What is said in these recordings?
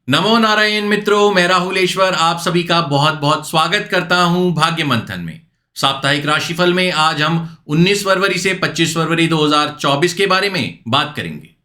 नमो नारायण मित्रों, मैं राहुलेश्वर आप सभी का बहुत बहुत स्वागत करता हूं भाग्य मंथन में। साप्ताहिक राशिफल में आज हम 19 फरवरी से 25 फरवरी 2024 के बारे में बात करेंगे।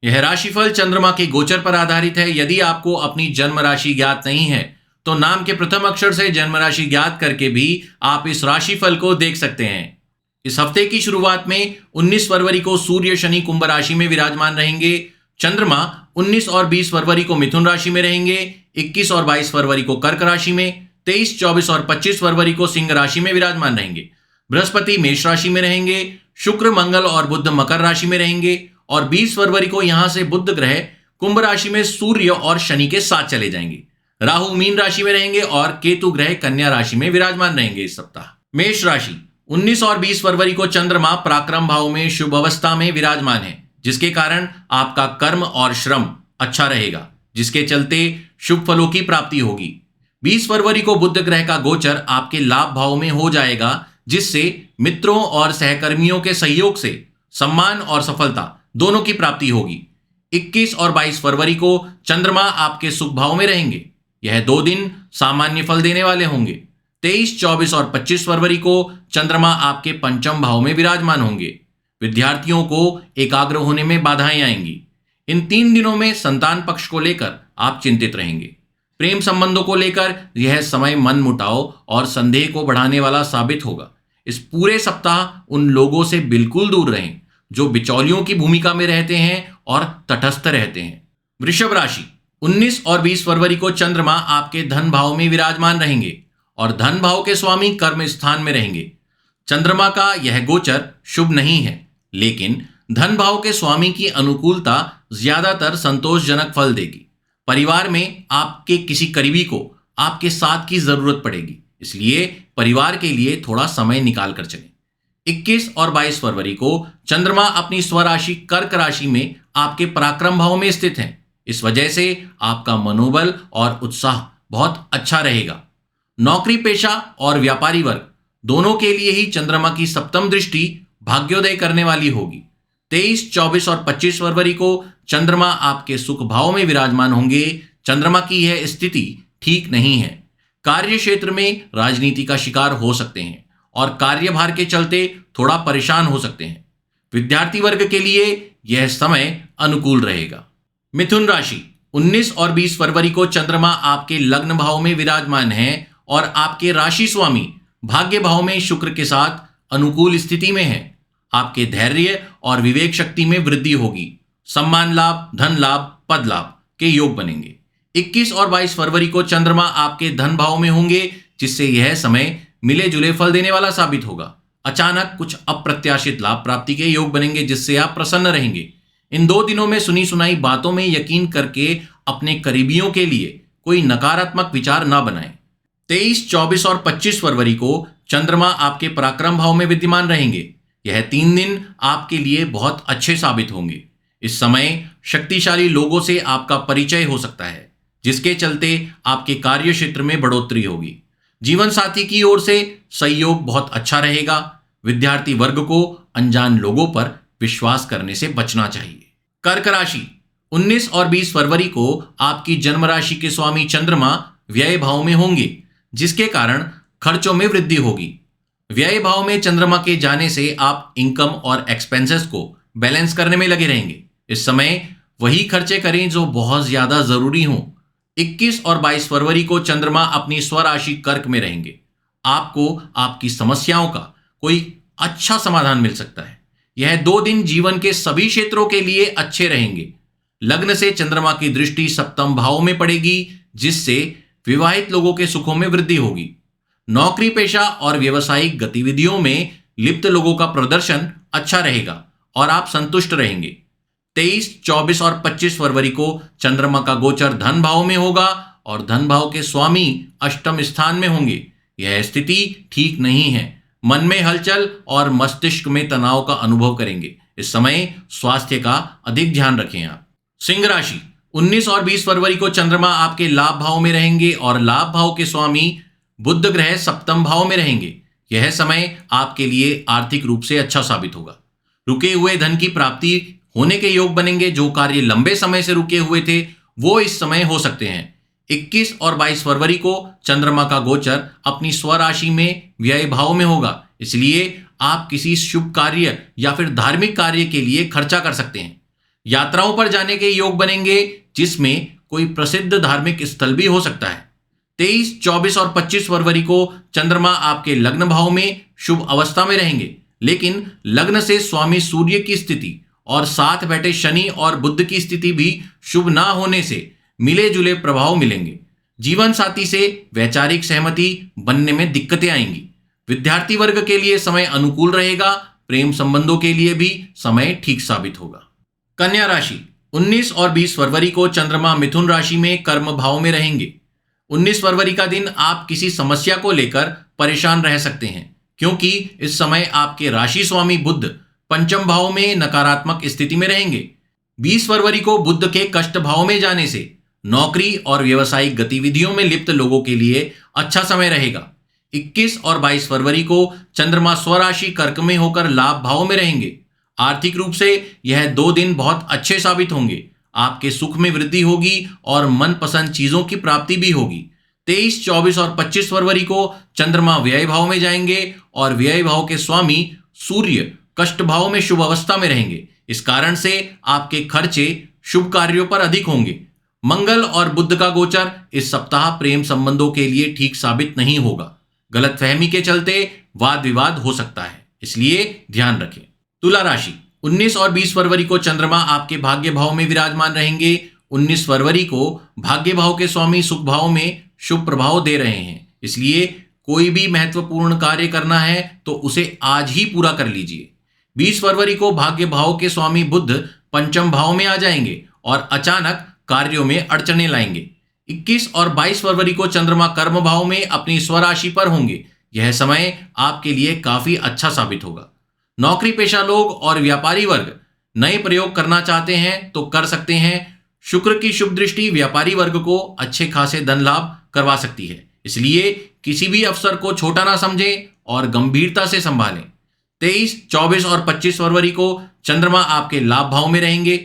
यह राशिफल चंद्रमा के गोचर पर आधारित है। यदि आपको अपनी जन्म राशि ज्ञात नहीं है तो नाम के प्रथम अक्षर से जन्म राशि ज्ञात करके भी आप इस राशिफल को देख सकते हैं। इस हफ्ते की शुरुआत में 19 फरवरी को सूर्य शनि कुंभ राशि में विराजमान रहेंगे। चंद्रमा 19 और 20 फरवरी को मिथुन राशि में रहेंगे। 21 और 22 फरवरी को कर्क राशि में, 23, 24 और 25 फरवरी को सिंह राशि में विराजमान रहेंगे। बृहस्पति मेष राशि में रहेंगे। शुक्र, मंगल और बुध मकर राशि में रहेंगे और 20 फरवरी को यहां से बुध ग्रह कुंभ राशि में सूर्य और शनि के साथ चले जाएंगे। राहु मीन राशि में रहेंगे और केतु ग्रह कन्या राशि में विराजमान रहेंगे। इस सप्ताह मेष राशि 19 और 20 फरवरी को चंद्रमा पराक्रम भाव में शुभ अवस्था में विराजमान है, जिसके कारण आपका कर्म और श्रम अच्छा रहेगा, जिसके चलते शुभ फलों की प्राप्ति होगी। 20 फरवरी को बुध ग्रह का गोचर आपके लाभ भाव में हो जाएगा, जिससे मित्रों और सहकर्मियों के सहयोग से सम्मान और सफलता दोनों की प्राप्ति होगी। 21 और 22 फरवरी को चंद्रमा आपके सुख भाव में रहेंगे। यह 2 दिन सामान्य फल देने वाले होंगे। 23, 24 और 25 फरवरी को चंद्रमा आपके पंचम भाव में विराजमान होंगे। विद्यार्थियों को एकाग्र होने में बाधाएं आएंगी। इन 3 दिनों में संतान पक्ष को लेकर आप चिंतित रहेंगे। प्रेम संबंधों को लेकर यह समय मन मुटाव और संदेह को बढ़ाने वाला साबित होगा। इस पूरे सप्ताह उन लोगों से बिल्कुल दूर रहें जो बिचौलियों की भूमिका में रहते हैं और तटस्थ रहते हैं। वृषभ राशि 19 और 20 फरवरी को चंद्रमा आपके धन भाव में विराजमान रहेंगे और धन भाव के स्वामी कर्म स्थान में रहेंगे। चंद्रमा का यह गोचर शुभ नहीं है, लेकिन धन भाव के स्वामी की अनुकूलता ज्यादातर संतोषजनक फल देगी। परिवार में आपके किसी करीबी को आपके साथ की जरूरत पड़ेगी, इसलिए परिवार के लिए थोड़ा समय निकाल कर चलें। 21 और 22 फरवरी को चंद्रमा अपनी स्वराशि कर्क राशि में आपके पराक्रम भाव में स्थित हैं। इस वजह से आपका मनोबल और उत्साह बहुत अच्छा रहेगा। नौकरी पेशा और व्यापारी वर्ग दोनों के लिए ही चंद्रमा की सप्तम दृष्टि भाग्योदय करने वाली होगी। 23, 24 और 25 फरवरी को चंद्रमा आपके सुख भाव में विराजमान होंगे। चंद्रमा की यह स्थिति ठीक नहीं है। कार्य क्षेत्र में राजनीति का शिकार हो सकते हैं और कार्यभार के चलते थोड़ा परेशान हो सकते हैं। विद्यार्थी वर्ग के लिए यह समय अनुकूल रहेगा। मिथुन राशि 19 और 20 फरवरी को चंद्रमा आपके लग्न भाव में विराजमान है और आपके राशि स्वामी भाग्य भाव में शुक्र के साथ अनुकूल स्थिति में है। आपके धैर्य और विवेक शक्ति में वृद्धि होगी। सम्मान लाभ, धन लाभ, पद लाभ के योग बनेंगे। 21 और 22 फरवरी को चंद्रमा आपके धन भाव में होंगे, जिससे यह समय मिले जुले फल देने वाला साबित होगा। अचानक कुछ अप्रत्याशित लाभ प्राप्ति के योग बनेंगे, जिससे आप प्रसन्न रहेंगे। इन 2 दिनों में सुनी सुनाई बातों में यकीन करके अपने करीबियों के लिए कोई नकारात्मक विचार न बनाएं। 23, 24 और 25 फरवरी को चंद्रमा आपके पराक्रम भाव में विद्यमान रहेंगे। यह 3 दिन आपके लिए बहुत अच्छे साबित होंगे। इस समय शक्तिशाली लोगों से आपका परिचय हो सकता है, जिसके चलते आपके कार्य क्षेत्र में बढ़ोतरी होगी। जीवन साथी की ओर से सहयोग बहुत अच्छा रहेगा। विद्यार्थी वर्ग को अनजान लोगों पर विश्वास करने से बचना चाहिए। कर्क राशि 19 और 20 फरवरी को आपकी जन्म राशि के स्वामी चंद्रमा व्यय भाव में होंगे, जिसके कारण खर्चों में वृद्धि होगी। व्यय भाव में चंद्रमा के जाने से आप इनकम और एक्सपेंसेस को बैलेंस करने में लगे रहेंगे। इस समय वही खर्चे करें जो बहुत ज्यादा जरूरी हों। 21 और 22 फरवरी को चंद्रमा अपनी स्वराशि कर्क में रहेंगे। आपको आपकी समस्याओं का कोई अच्छा समाधान मिल सकता है। यह 2 दिन जीवन के सभी क्षेत्रों के लिए अच्छे रहेंगे। लग्न से चंद्रमा की दृष्टि सप्तम भाव में पड़ेगी, जिससे विवाहित लोगों के सुखों में वृद्धि होगी। नौकरी पेशा और व्यवसायिक गतिविधियों में लिप्त लोगों का प्रदर्शन अच्छा रहेगा और आप संतुष्ट रहेंगे। 23, 24 और 25 फरवरी को चंद्रमा का गोचर धन भाव में होगा और धन भाव के स्वामी अष्टम स्थान में होंगे। यह स्थिति ठीक नहीं है। मन में हलचल और मस्तिष्क में तनाव का अनुभव करेंगे। इस समय स्वास्थ्य का अधिक ध्यान रखें आप। सिंह राशि 19 और 20 फरवरी को चंद्रमा आपके लाभ भाव में रहेंगे और लाभ भाव के स्वामी बुध ग्रह सप्तम भाव में रहेंगे। यह समय आपके लिए आर्थिक रूप से अच्छा साबित होगा। रुके हुए धन की प्राप्ति होने के योग बनेंगे। जो कार्य लंबे समय से रुके हुए थे वो इस समय हो सकते हैं। 21 और 22 फरवरी को चंद्रमा का गोचर अपनी स्वराशि में व्यय भाव में होगा, इसलिए आप किसी शुभ कार्य या फिर धार्मिक कार्य के लिए खर्चा कर सकते हैं। यात्राओं पर जाने के योग बनेंगे, जिसमें कोई प्रसिद्ध धार्मिक स्थल भी हो सकता है। 23, 24 और 25 फरवरी को चंद्रमा आपके लग्न भाव में शुभ अवस्था में रहेंगे, लेकिन लग्न से स्वामी सूर्य की स्थिति और साथ बैठे शनि और बुध की स्थिति भी शुभ ना होने से मिले जुले प्रभाव मिलेंगे। जीवन साथी से वैचारिक सहमति बनने में दिक्कतें आएंगी। विद्यार्थी वर्ग के लिए समय अनुकूल रहेगा। प्रेम संबंधों के लिए भी समय ठीक साबित होगा। कन्या राशि, 19 और 20 फरवरी को चंद्रमा मिथुन राशि में कर्म भाव में रहेंगे। 19 फरवरी का दिन आप किसी समस्या को लेकर परेशान रह सकते हैं, क्योंकि इस समय आपके राशि स्वामी बुध पंचम भाव में नकारात्मक स्थिति में रहेंगे। 20 फरवरी को बुध के कष्ट भाव में जाने से नौकरी और व्यावसायिक गतिविधियों में लिप्त लोगों के लिए अच्छा समय रहेगा। 21 और 22 फरवरी को चंद्रमा स्वराशि कर्क में होकर लाभ भाव में रहेंगे। आर्थिक रूप से यह 2 दिन बहुत अच्छे साबित होंगे। आपके सुख में वृद्धि होगी और मनपसंद चीजों की प्राप्ति भी होगी। 23, 24 और 25 फरवरी को चंद्रमा व्यय भाव में जाएंगे और व्यय भाव के स्वामी सूर्य कष्ट भाव में शुभ अवस्था में रहेंगे। इस कारण से आपके खर्चे शुभ कार्यों पर अधिक होंगे। मंगल और बुध का गोचर इस सप्ताह प्रेम संबंधों के लिए ठीक साबित नहीं होगा। गलतफहमी के चलते वाद विवाद हो सकता है, इसलिए ध्यान रखें। तुला राशि, 19 और 20 फरवरी को चंद्रमा आपके भाग्य भाव में विराजमान रहेंगे। 19 फरवरी को भाग्य भाव के स्वामी सुख भाव में शुभ प्रभाव दे रहे हैं, इसलिए कोई भी महत्वपूर्ण कार्य करना है तो उसे आज ही पूरा कर लीजिए। 20 फरवरी को भाग्य भाव के स्वामी बुध पंचम भाव में आ जाएंगे और अचानक कार्यों में अड़चने लाएंगे। 21 और 22 फरवरी को चंद्रमा कर्म भाव में अपनी स्वराशि पर होंगे। यह समय आपके लिए काफी अच्छा साबित होगा। नौकरी पेशा लोग और व्यापारी वर्ग नए प्रयोग करना चाहते हैं तो कर सकते हैं। शुक्र की शुभ दृष्टि व्यापारी वर्ग को अच्छे खासे धन लाभ करवा सकती है, इसलिए किसी भी अवसर को छोटा ना समझें और गंभीरता से संभालें। 23, 24 और 25 फरवरी को चंद्रमा आपके लाभ भाव में रहेंगे।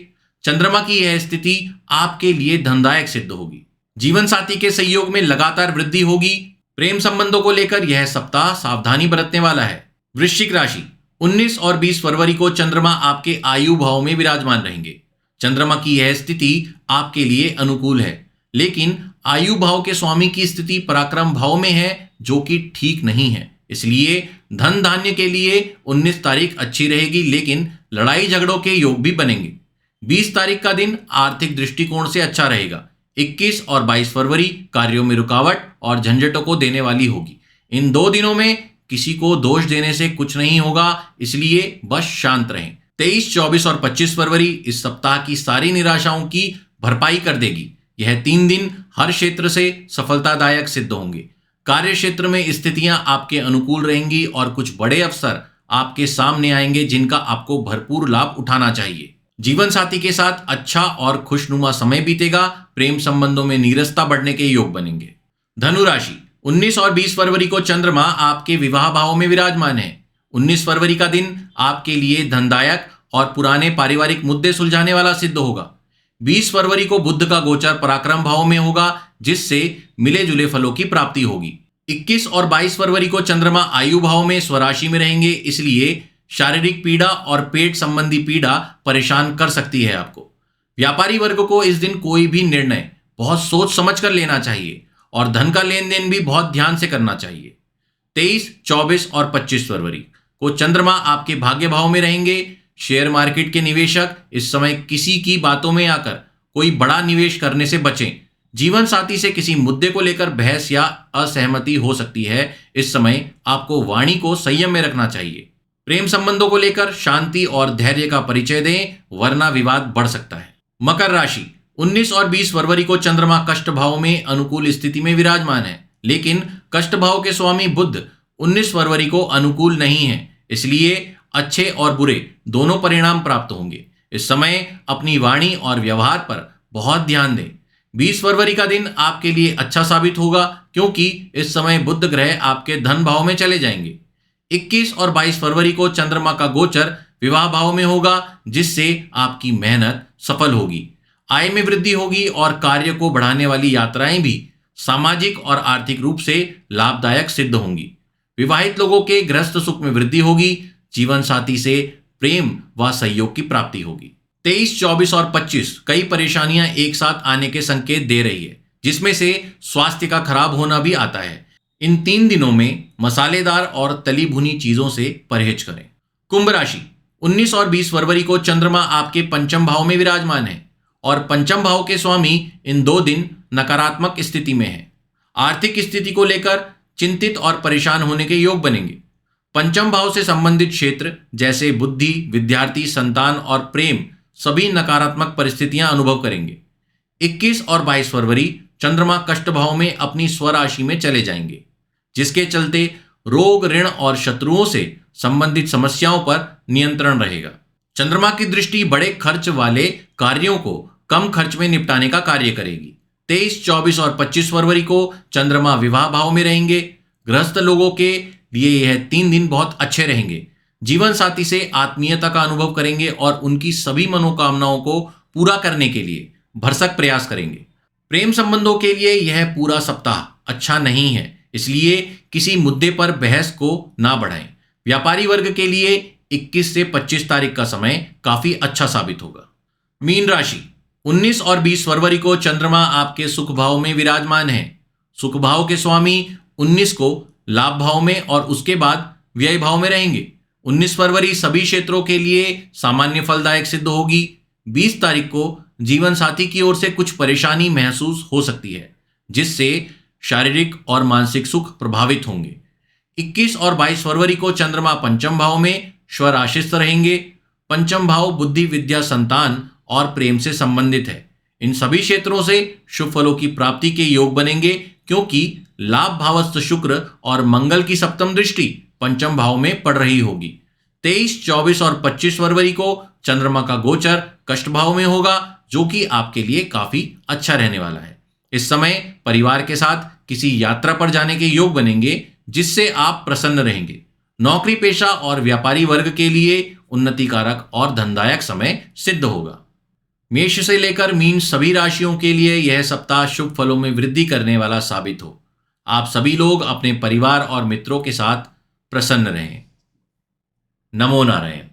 चंद्रमा की यह स्थिति आपके लिए धनदायक सिद्ध होगी। जीवन साथी के सहयोग में लगातार वृद्धि होगी। प्रेम संबंधों को लेकर यह सप्ताह सावधानी बरतने वाला है। वृश्चिक राशि, 19 और 20 फरवरी को चंद्रमा आपके आयु भाव में विराजमान रहेंगे। चंद्रमा की यह स्थिति आपके लिए अनुकूल है, लेकिन आयु भाव के स्वामी की स्थिति पराक्रम भाव में है, जो कि ठीक नहीं है। इसलिए धन धान्य के लिए 19 तारीख अच्छी रहेगी, लेकिन लड़ाई झगड़ों के योग भी बनेंगे। 20 तारीख का दिन आर्थिक दृष्टिकोण से अच्छा रहेगा। 21 और 22 फरवरी कार्यों में रुकावट और झंझटों को देने वाली होगी। इन 2 दिनों में किसी को दोष देने से कुछ नहीं होगा, इसलिए बस शांत रहें। 23, 24 और 25 फरवरी इस सप्ताह की सारी निराशाओं की भरपाई कर देगी। यह 3 दिन हर क्षेत्र से सफलतादायक सिद्ध होंगे। कार्य क्षेत्र में स्थितियां आपके अनुकूल रहेंगी और कुछ बड़े अवसर आपके सामने आएंगे, जिनका आपको भरपूर लाभ उठाना चाहिए। जीवन साथी के साथ अच्छा और खुशनुमा समय बीतेगा। प्रेम संबंधों में नीरसता बढ़ने के योग बनेंगे। धनु राशि, 19 और 20 फरवरी को चंद्रमा आपके विवाह भाव में विराजमान है। 19 फरवरी का दिन आपके लिए धनदायक और पुराने पारिवारिक मुद्दे सुलझाने वाला सिद्ध होगा। 20 फरवरी को बुध का गोचर पराक्रम भाव में होगा, जिससे मिले जुले फलों की प्राप्ति होगी। 21 और 22 फरवरी को चंद्रमा आयु भाव में स्वराशि में रहेंगे, इसलिए शारीरिक पीड़ा और पेट संबंधी पीड़ा परेशान कर सकती है आपको। व्यापारी वर्ग को इस दिन कोई भी निर्णय बहुत सोच समझ कर लेना चाहिए और धन का लेन देन भी बहुत ध्यान से करना चाहिए। 23, 24 और 25 फरवरी को चंद्रमा आपके भाग्य भाव में रहेंगे। शेयर मार्केट के निवेशक इस समय किसी की बातों में आकर कोई बड़ा निवेश करने से बचें। जीवन साथी से किसी मुद्दे को लेकर बहस या असहमति हो सकती है। इस समय आपको वाणी को संयम में रखना चाहिए। प्रेम संबंधों को लेकर शांति और धैर्य का परिचय दें, वरना विवाद बढ़ सकता है। मकर राशि, 19 और 20 फरवरी को चंद्रमा कष्ट भाव में अनुकूल स्थिति में विराजमान है, लेकिन कष्ट भाव के स्वामी बुध 19 फरवरी को अनुकूल नहीं है, इसलिए अच्छे और बुरे दोनों परिणाम प्राप्त होंगे। इस समय अपनी वाणी और व्यवहार पर बहुत ध्यान दें। 20 फरवरी का दिन आपके लिए अच्छा साबित होगा क्योंकि इस समय बुध ग्रह आपके धन भाव में चले जाएंगे। 21 और 22 फरवरी को चंद्रमा का गोचर विवाह भाव में होगा, जिससे आपकी मेहनत सफल होगी, आय में वृद्धि होगी और कार्य को बढ़ाने वाली यात्राएं भी सामाजिक और आर्थिक रूप से लाभदायक सिद्ध होंगी। विवाहित लोगों के गृहस्थ सुख में वृद्धि होगी। जीवन साथी से प्रेम व सहयोग की प्राप्ति होगी। 23, 24 और 25 कई परेशानियां एक साथ आने के संकेत दे रही है, जिसमें से स्वास्थ्य का खराब होना भी आता है। इन 3 दिनों में मसालेदार और तली भुनी चीजों से परहेज करें। कुंभ राशि, 19 और 20 फरवरी को चंद्रमा आपके पंचम भाव में विराजमान है और पंचम भाव के स्वामी इन 2 दिन नकारात्मक स्थिति में है। आर्थिक स्थिति को लेकर चिंतित और परेशान होने के योग बनेंगे। पंचम भाव से संबंधित क्षेत्र जैसे बुद्धि, विद्यार्थी, संतान और प्रेम सभी नकारात्मक परिस्थितियां अनुभव करेंगे। 21 और 22 फरवरी चंद्रमा कष्ट भाव में अपनी स्वराशि में चले जाएंगे, जिसके चलते रोग, ऋण और शत्रुओं से संबंधित समस्याओं पर नियंत्रण रहेगा। चंद्रमा की दृष्टि बड़े खर्च वाले कार्यों को कम खर्च में निपटाने का कार्य करेगी। 23, 24 और 25 फरवरी को चंद्रमा विवाह भाव में रहेंगे। गृहस्थ लोगों के लिए यह 3 दिन बहुत अच्छे रहेंगे। जीवन साथी से आत्मीयता का अनुभव करेंगे और उनकी सभी मनोकामनाओं को पूरा करने के लिए भरसक प्रयास करेंगे। प्रेम संबंधों के लिए यह पूरा सप्ताह अच्छा नहीं है, इसलिए किसी मुद्दे पर बहस को ना बढ़ाएं। व्यापारी वर्ग के लिए 21 से 25 तारीख का समय काफी अच्छा साबित होगा। मीन राशि, 19 और 20 फरवरी को चंद्रमा आपके सुख भाव में विराजमान है। सुख भाव के स्वामी 19 को लाभ भाव में और उसके बाद व्यय भाव में रहेंगे। 19 फरवरी सभी क्षेत्रों के लिए सामान्य फलदायक सिद्ध होगी। 20 तारीख को जीवन साथी की ओर से कुछ परेशानी महसूस हो सकती है, जिससे शारीरिक और मानसिक सुख प्रभावित होंगे। 21 और 22 फरवरी को चंद्रमा पंचम भाव में स्वराशिस्थ रहेंगे। पंचम भाव बुद्धि, विद्या, संतान और प्रेम से संबंधित है। इन सभी क्षेत्रों से शुभ फलों की प्राप्ति के योग बनेंगे क्योंकि लाभ भावस्थ शुक्र और मंगल की सप्तम दृष्टि पंचम भाव में पड़ रही होगी। 23, 24 और 25 फरवरी को चंद्रमा का गोचर कष्ट भाव में होगा, जो कि आपके लिए काफी अच्छा रहने वाला है। इस समय परिवार के साथ किसी यात्रा पर जाने के योग बनेंगे, जिससे आप प्रसन्न रहेंगे। नौकरी पेशा और व्यापारी वर्ग के लिए उन्नतिकारक और धनदायक समय सिद्ध होगा। मेष से लेकर मीन सभी राशियों के लिए यह सप्ताह शुभ फलों में वृद्धि करने वाला साबित हो। आप सभी लोग अपने परिवार और मित्रों के साथ प्रसन्न रहें। नमो नारायण।